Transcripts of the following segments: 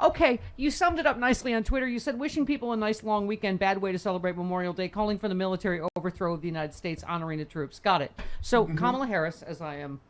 Okay, you summed it up nicely on Twitter. You said, wishing people a nice long weekend, bad way to celebrate Memorial Day, calling for the military overthrow of the United States, honoring the troops. Got it. So Kamala Harris, as I am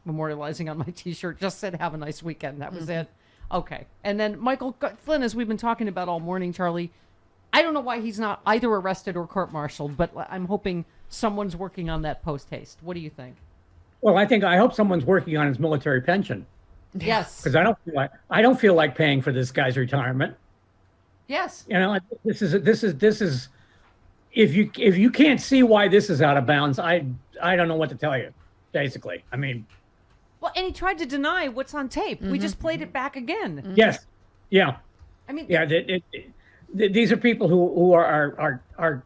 memorializing on my t-shirt, just said, have a nice weekend. That was it. Okay. And then Michael Flynn, as we've been talking about all morning, Charlie, I don't know why he's not either arrested or court-martialed, but I'm hoping someone's working on that post-haste. What do you think? Well, I hope someone's working on his military pension. Yes. Because I don't feel like paying for this guy's retirement. Yes. You know, this is if you can't see why this is out of bounds, I don't know what to tell you, basically. I mean, well, and he tried to deny what's on tape. We just played it back again. Yes. Yeah. I mean, yeah, these are people who are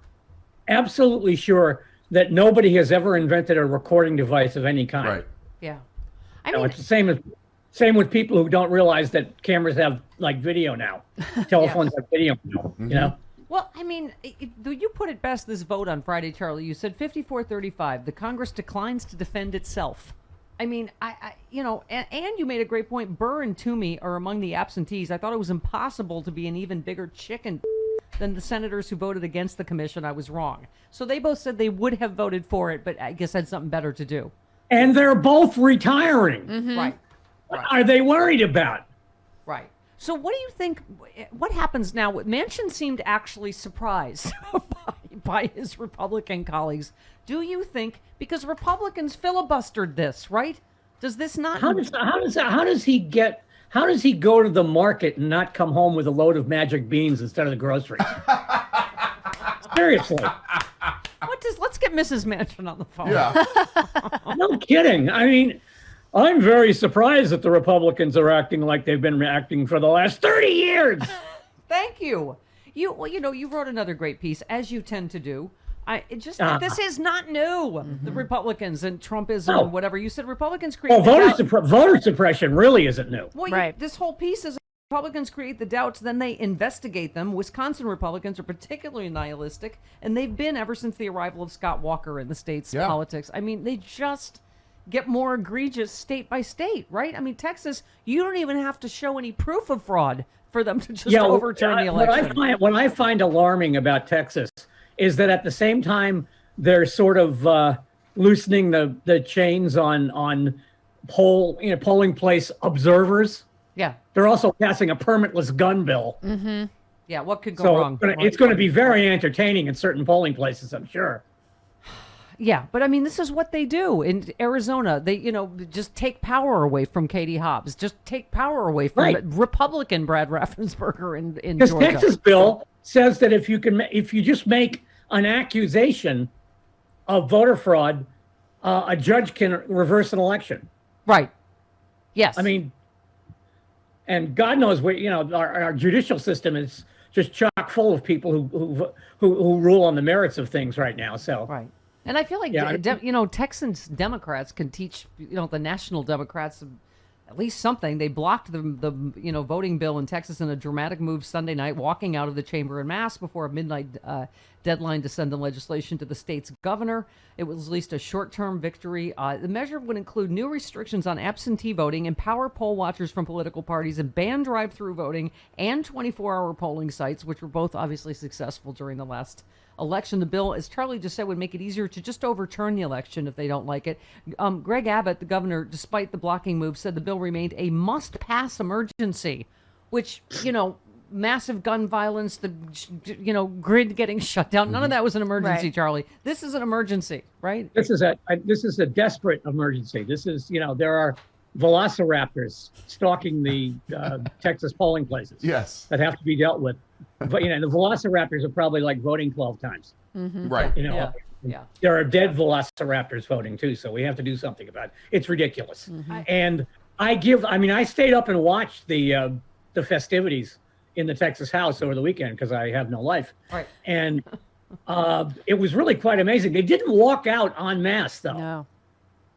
absolutely sure that nobody has ever invented a recording device of any kind. Right. Yeah. I mean, it's the same with people who don't realize that cameras have like video now. Telephones have video now, you know? Well, I mean, you put it best this vote on Friday, Charlie. You said 54-35. The Congress declines to defend itself. I mean, I you know, and you made a great point. Burr and Toomey are among the absentees. I thought it was impossible to be an even bigger chicken than the senators who voted against the commission. I was wrong. So they both said they would have voted for it, but I guess had something better to do. And they're both retiring. Right. What are they worried about? Right. So what do you think, what happens now? Manchin seemed actually surprised by his Republican colleagues. Do you think, because Republicans filibustered this, right? Does this not... How does he go to the market and not come home with a load of magic beans instead of the groceries? Seriously. Let's get Mrs. Manchin on the phone. Yeah. No kidding. I mean, I'm very surprised that the Republicans are acting like they've been reacting for the last 30 years. Thank you. You wrote another great piece, as you tend to do. This is not new. The Republicans and Trumpism and whatever. You said Republicans create. Voter suppression really isn't new. Well, right. This whole piece is Republicans create the doubts, then they investigate them. Wisconsin Republicans are particularly nihilistic, and they've been ever since the arrival of Scott Walker in the state's politics. I mean, they just get more egregious state by state, right? I mean, Texas, you don't even have to show any proof of fraud for them to just overturn the election. What I find alarming about Texas is that at the same time they're sort of loosening the chains on polling place observers. Yeah, they're also passing a permitless gun bill. Mm-hmm. Yeah, what could go wrong? It's going to be very entertaining in certain polling places, I'm sure. Yeah, but I mean, this is what they do in Arizona. They, just take power away from Katie Hobbs. Just take power away from Republican Brad Raffensperger in Georgia. This Texas bill says that if you just make an accusation of voter fraud, a judge can reverse an election. Right. Yes. I mean, and God knows what our judicial system is just chock full of people who rule on the merits of things right now. So right. And I feel like, Texans Democrats can teach, the national Democrats at least something. They blocked the voting bill in Texas in a dramatic move Sunday night, walking out of the chamber en masse before a midnight deadline to send the legislation to the state's governor. It was at least a short-term victory. The measure would include new restrictions on absentee voting, empower poll watchers from political parties, and ban drive-through voting and 24-hour polling sites, which were both obviously successful during the last election. The bill, as Charlie just said, would make it easier to just overturn the election if they don't like it. Greg Abbott, the governor, despite the blocking move, said the bill remained a must-pass emergency, which, massive gun violence, the, grid getting shut down. None of that was an emergency, right. Charlie. This is an emergency, right? This is a desperate emergency. This is, there are velociraptors stalking the Texas polling places. Yes. That have to be dealt with. But, the velociraptors are probably like voting 12 times. Mm-hmm. Right. Yeah. There are dead velociraptors voting too, so we have to do something about it. It's ridiculous. Mm-hmm. And I stayed up and watched the festivities in the Texas House over the weekend because I have no life. Right. And it was really quite amazing. They didn't walk out en masse, though. No.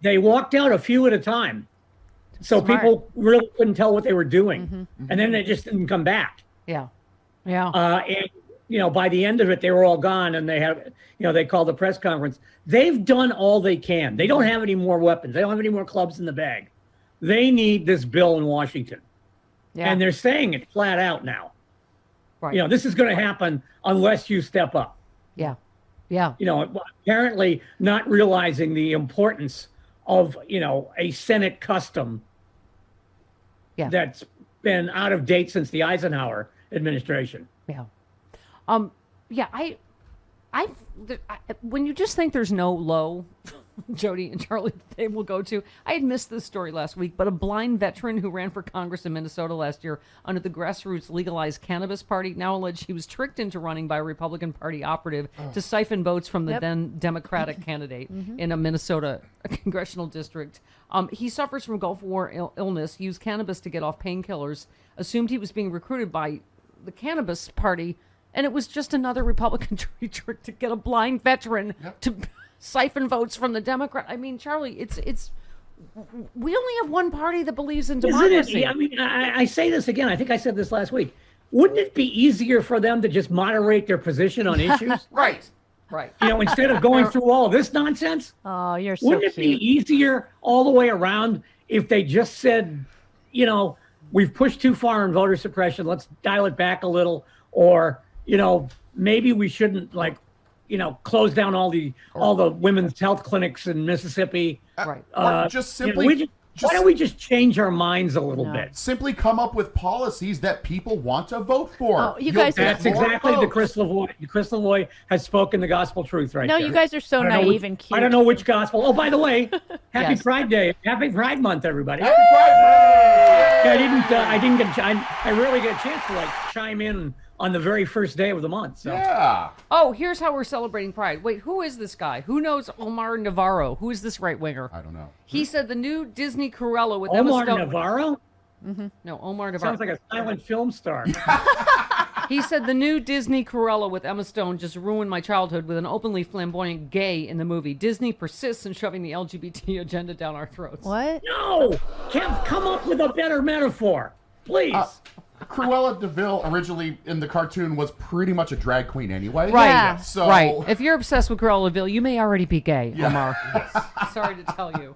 they walked out a few at a time. So Smart. people really couldn't tell what they were doing. And then they just didn't come back. Yeah. And, by the end of it, they were all gone, and they have, they called the press conference. They've done all they can. They don't have any more weapons. They don't have any more clubs in the bag. They need this bill in Washington. Yeah. And they're saying it flat out now. Right. This is going to happen unless you step up. Yeah. Yeah. Apparently not realizing the importance of, a Senate custom that's been out of date since the Eisenhower administration. Yeah. When you just think there's no low, Jody and Charlie, they will go to. I had missed this story last week, but a blind veteran who ran for Congress in Minnesota last year under the grassroots legalized cannabis party now alleged he was tricked into running by a Republican Party operative to siphon votes from the then Democratic candidate in a Minnesota congressional district. He suffers from Gulf War illness, used cannabis to get off painkillers, assumed he was being recruited by the cannabis party, and it was just another Republican trick to get a blind veteran to siphon votes from the Democrat. I mean, Charlie, it's we only have one party that believes in democracy. Isn't it? I mean, I say this again. I think I said this last week. Wouldn't it be easier for them to just moderate their position on issues? Right. Instead of going through all this nonsense? Oh, you're so Wouldn't it cute. be easier all the way around if they just said, we've pushed too far in voter suppression, let's dial it back a little, or, maybe we shouldn't close down all the women's health clinics in Mississippi. Right. Or just simply why don't we just change our minds a little bit? Simply come up with policies that people want to vote for. Oh, you guys, that's exactly the Chris Lavoie. Chris Lavoie has spoken the gospel truth right there. No, you guys are so naive and cute. I don't know which gospel. Oh, by the way, happy Yes. Pride Day. Happy Pride Month, everybody. Happy Pride Day! I didn't get I rarely get a chance to chime in on the very first day of the month. So. Yeah. Oh, here's how we're celebrating Pride. Wait, who is this guy? Who knows Omar Navarro? Who is this right winger? I don't know. He said the new Disney Cruella with Emma Omar Stone. Navarro? No, Omar Navarro. Sounds like a silent film star. He said the new Disney Cruella with Emma Stone just ruined my childhood with an openly flamboyant gay in the movie. Disney persists in shoving the LGBT agenda down our throats. What? No! Come up with a better metaphor, please. Cruella de Vil originally in the cartoon was pretty much a drag queen anyway. Right. Yeah. So Right. If you're obsessed with Cruella de Vil, you may already be gay, Yeah. Omar. Sorry to tell you.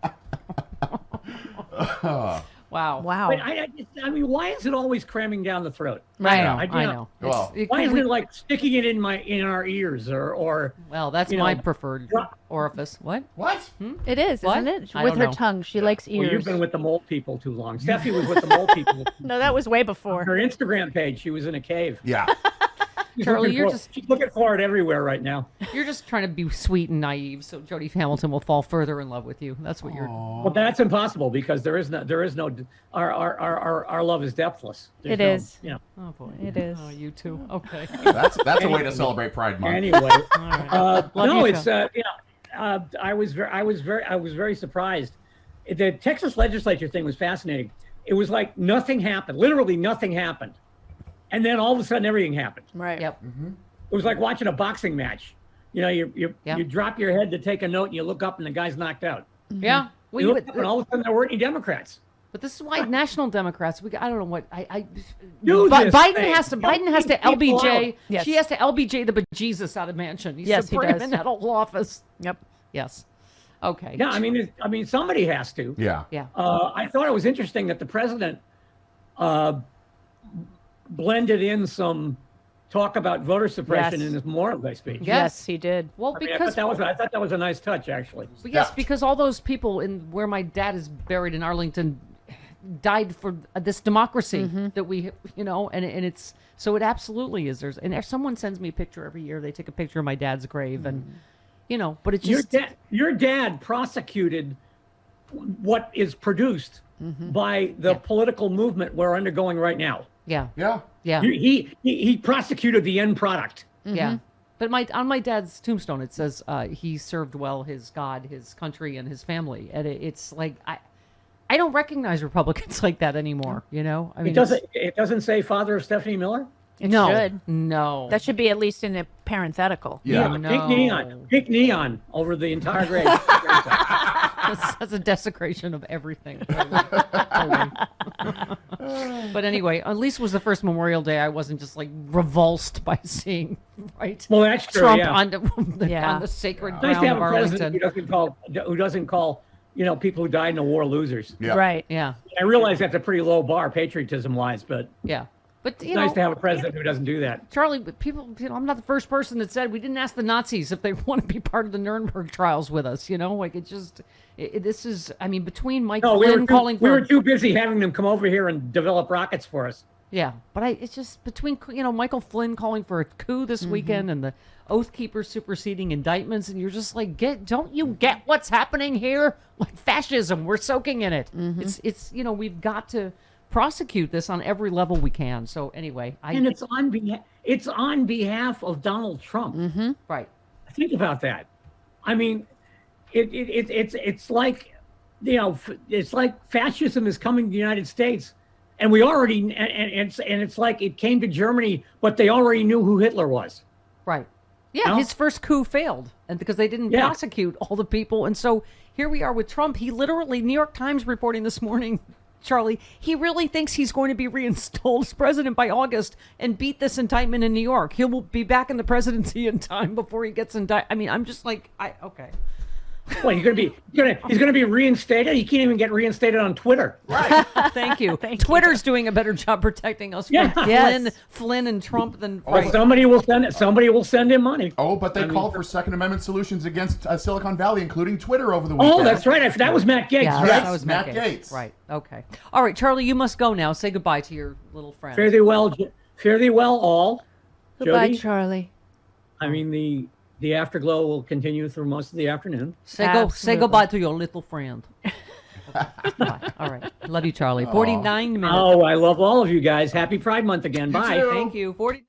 Wow. Wow. But I mean, why is it always cramming down the throat? I know. know. Well, Why isn't it like sticking it in our ears or Well, that's you my know, preferred orifice. What? what? It is, What? isn't it? I With don't her know. tongue. She likes well, ears. you've been with the mole people too long. Steffi was with the mole people. No, that was way before. Her Instagram page, she was in a cave. Yeah. Charlie, She's looking for it everywhere right now. You're just trying to be sweet and naive, so Jodie Hamilton will fall further in love with you. That's what you're. Well, that's impossible because there is no our love is depthless. It is. Oh boy. It is. Oh, you too. Okay. That's a way to celebrate Pride Month. Anyway, Love no, you, it's I was very surprised. The Texas legislature thing was fascinating. It was like nothing happened. Literally nothing happened, and then all of a sudden everything happened. Right. Yep. It was like watching a boxing match. You drop your head to take a note, and you look up, and the guy's knocked out. Yeah. Well, You look up, and all of a sudden there weren't any Democrats. but this is why national Democrats. I don't know what Do this Biden thing. has to. Don't Biden has to keep people LBJ. out. Yes. She has to LBJ the bejesus out of Manchin. He's Yes, he supreme does. in that whole office. Yep. Yes. Okay. Yeah, I mean, somebody has to. Yeah. Yeah. I thought it was interesting that the president blended in some talk about voter suppression Yes. in his Memorial Day speech. Yes, he did. Well, I because thought that was a nice touch, actually. But yes, Yeah. because all those people in where my dad is buried in Arlington died for this democracy that we, and it's so it absolutely is. And if someone sends me a picture every year, they take a picture of my dad's grave, and but it's just Your dad prosecuted what is produced by the political movement we're undergoing right now. yeah, Yeah. yeah, He prosecuted the end product. yeah. But on my dad's tombstone it says he served well his God, his country, and his family, and it's like I don't recognize Republicans like that anymore. I mean, It doesn't say father of Stephanie Miller. It no, should. no, That should be at least in a parenthetical. Yeah. no. Pink neon over the entire grave. That's a desecration of everything. Totally. But anyway, at least it was the first Memorial Day I wasn't just like revulsed by seeing Well, that's true. Trump Yeah. on the sacred It's nice ground to have of a president Arlington. who doesn't call people who died in the war losers. Yeah. Right. Yeah, I realize that's a pretty low bar patriotism-wise, but yeah. But it's nice to have a president who doesn't do that. Charlie, but people, I'm not the first person that said we didn't ask the Nazis if they want to be part of the Nuremberg trials with us. Like this is, I mean, between Mike Flynn calling for. We were too busy having them come over here and develop rockets for us. Yeah, but it's just between, Michael Flynn calling for a coup this weekend and the Oath Keepers superseding indictments, and you're just like, don't you get what's happening here? Like fascism, we're soaking in it. It's we've got to prosecute this on every level we can. So anyway, And it's on behalf of Donald Trump. Right. Think about that. I mean, it's like, it's like fascism is coming to the United States, and we already and it's like it came to Germany, but they already knew who Hitler was. Right. Yeah, his first coup failed, and because they didn't prosecute all the people, and so here we are with Trump. He literally, New York Times reporting this morning, Charlie, he really thinks he's going to be reinstalled as president by August and beat this indictment in New York. He will be back in the presidency in time before he gets indicted. I mean, I'm just like, okay. Well, he's gonna be reinstated. He can't even get reinstated on Twitter. Right. Thank you. Twitter's doing a better job protecting us from Flynn and Trump than. Well, somebody will send him money. Oh, but they called for Second Amendment solutions against Silicon Valley, including Twitter, over the weekend. Oh, that's right. That was Matt Gaetz. Yeah, Right? that was Matt Matt Gaetz. Right. Okay. All right, Charlie, you must go now. Say goodbye to your little friend. Fare thee well, all. Goodbye, Jody? Charlie. I mean, the afterglow will continue through most of the afternoon. Say goodbye to your little friend. Bye. All right. Love you, Charlie. 49 minutes. Oh, I love all of you guys. Happy Pride Month again. Bye. too. Thank you. 40.